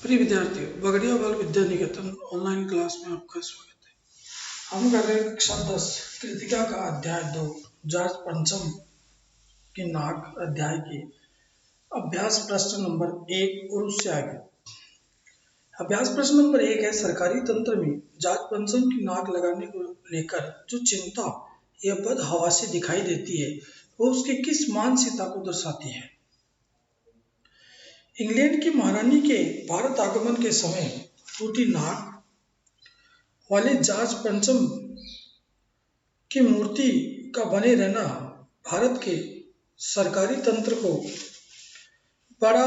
प्रिय विद्यार्थियों, बगड़िया बाल विद्या निकेतन ऑनलाइन क्लास में आपका स्वागत है। हम कर रहे हैं कक्षा 10 कृतिका का अध्याय 2 जार्ज पंचम की नाक अध्याय के अभ्यास प्रश्न नंबर 1 और उससे आगे। अभ्यास प्रश्न नंबर 1 है, सरकारी तंत्र में जार्ज पंचम की नाक लगाने को लेकर जो चिंता या बदहवासी दिखाई देती है वो उसकी किस मानसिकता को दर्शाती है। इंग्लैंड की महारानी के भारत आगमन के समय टूटी नाक वाले जॉर्ज पंचम की मूर्ति का बने रहना भारत के सरकारी तंत्र को बड़ा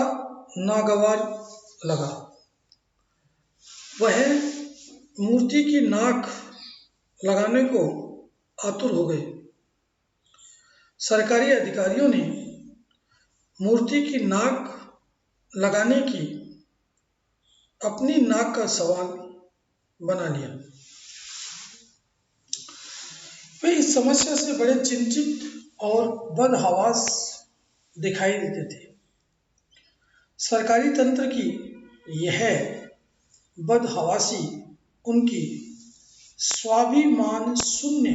नागवार लगा। वह मूर्ति की नाक लगाने को आतुर हो गए। सरकारी अधिकारियों ने मूर्ति की नाक लगाने की अपनी नाक का सवाल बना लिया। वे इस समस्या से बड़े चिंतित और बदहवास दिखाई देते थे। सरकारी तंत्र की यह बदहवासी उनकी स्वाभिमान शून्य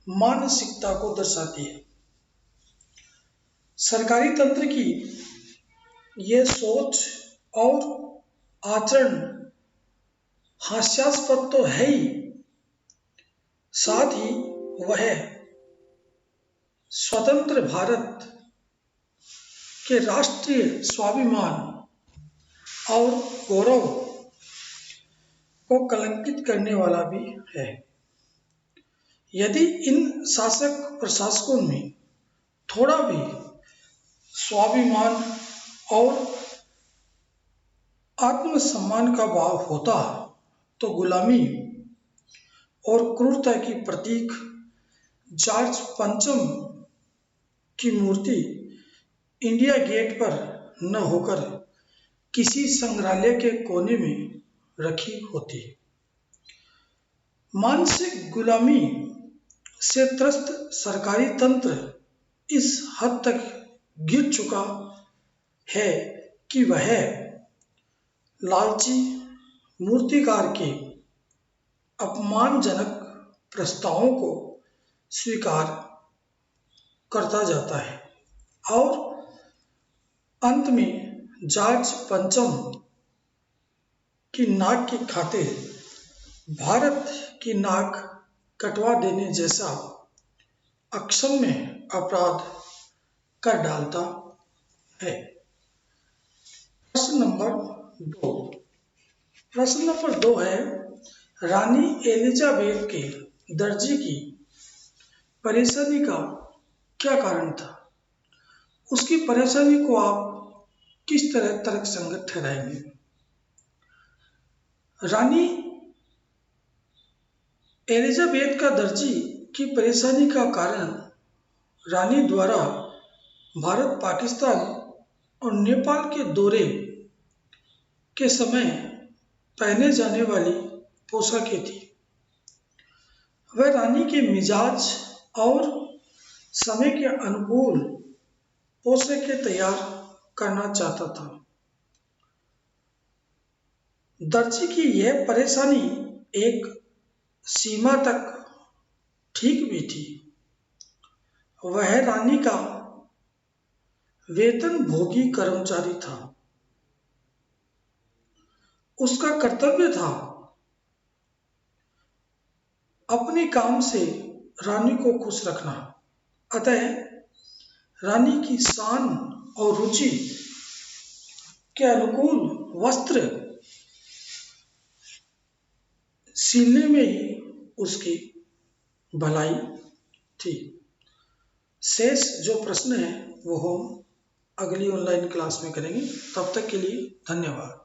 मानसिकता को दर्शाती है। सरकारी तंत्र की यह सोच और आचरण हास्यास्पद तो है ही, साथ ही वह स्वतंत्र भारत के राष्ट्रीय स्वाभिमान और गौरव को कलंकित करने वाला भी है। यदि इन शासक प्रशासकों में थोड़ा भी स्वाभिमान और आत्मसम्मान का भाव होता तो गुलामी और क्रूरता की प्रतीक जॉर्ज पंचम की मूर्ति इंडिया गेट पर न होकर किसी संग्रहालय के कोने में रखी होती। मानसिक गुलामी से त्रस्त सरकारी तंत्र इस हद तक गिर चुका है कि वह लालची मूर्तिकार के अपमानजनक प्रस्तावों को स्वीकार करता जाता है और अंत में जॉर्ज पंचम की नाक की खातिर भारत की नाक कटवा देने जैसा अक्षम्य अपराध कर डालता है। प्रश्न नंबर 2 है, रानी एलिजाबेथ के दर्जी की परेशानी का क्या कारण था? उसकी परेशानी को आप किस तरह तर्कसंगत ठहराएंगे? रानी एलिजाबेथ का दर्जी की परेशानी का कारण रानी द्वारा भारत, पाकिस्तान और नेपाल के दौरे के समय पहने जाने वाली पोशाकें थी। वह रानी के मिजाज और समय के अनुकूल पोशाकें तैयार करना चाहता था। दर्जी की यह परेशानी एक सीमा तक ठीक भी थी। वह रानी का वेतनभोगी कर्मचारी था। उसका कर्तव्य था अपने काम से रानी को खुश रखना। अतः रानी की शान और रुचि के अनुकूल वस्त्र सिलने में ही उसकी भलाई थी। शेष जो प्रश्न है वो हम अगली ऑनलाइन क्लास में करेंगे। तब तक के लिए धन्यवाद।